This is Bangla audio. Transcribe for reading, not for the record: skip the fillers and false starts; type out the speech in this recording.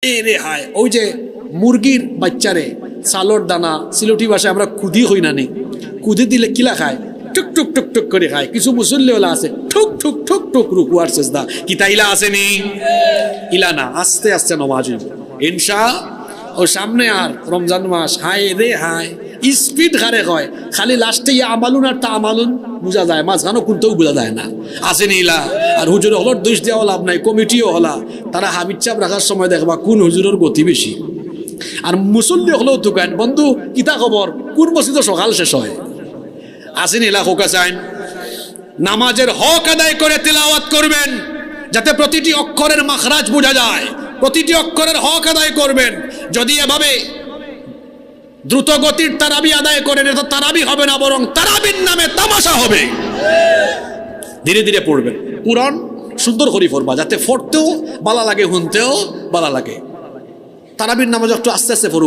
এ রে হায়, ওই যে মুরগির বাচ্চারে চালর দানা সিলটি ভাষায় আমরা কুদি হই না নি, কুদি দিলে কিলা খায়, টুক টুক টুক টুক করে খায়। কিছু মুসল্লি ওলা আছে ঠুক ঠুক ঠুক ঠুক রুকু আর সেজদা, কি তা ইলা আসেনি? ইলা না, আস্তে আস্তে নমাজ হইব ইনশা। ও সামনে আর রমজান মাস, হায় রে হায় স্পিড হারে হয়, খালি লাস্টে আমালুন আর তা আমালুন বোঝা যায়, মাঝখানেও কোনটাও বোঝা যায় না, আসেনি ইলা। আর হুজুর হলর দোষ দেওয়া লাভ নাই, কমিটিও হলা, তারা হাবিজ চাপ রাখার সময় দেখবা কোন হুজুরের গতি বেশি। আর মুসল্লি হলেও দোকান বন্ধু কিতা খবর, কোন মসজিদে সকাল শেষ হয়, আসেন ইলা খোকা চাইন। নামাজের হক আদায় করে তেলাওয়াত করবেন, যাতে প্রতিটি অক্ষরের মাখরাজ বোঝা যায়, প্রতিটি অক্ষরের হক আদায় করবেন। যদি এভাবে দ্রুত গতির তারাবি আদায় করেন, এটা তারাবি হবে না, বরং তারাবির নামে তামাশা হবে। ধীরে ধীরে পড়বেন, কুরআন সুন্দর করে পড়বা, যাতে পড়তেও ভালো লাগে, শুনতেও ভালো লাগে। তারাবির নামাজ একটু আস্তে আস্তে পড়ুক।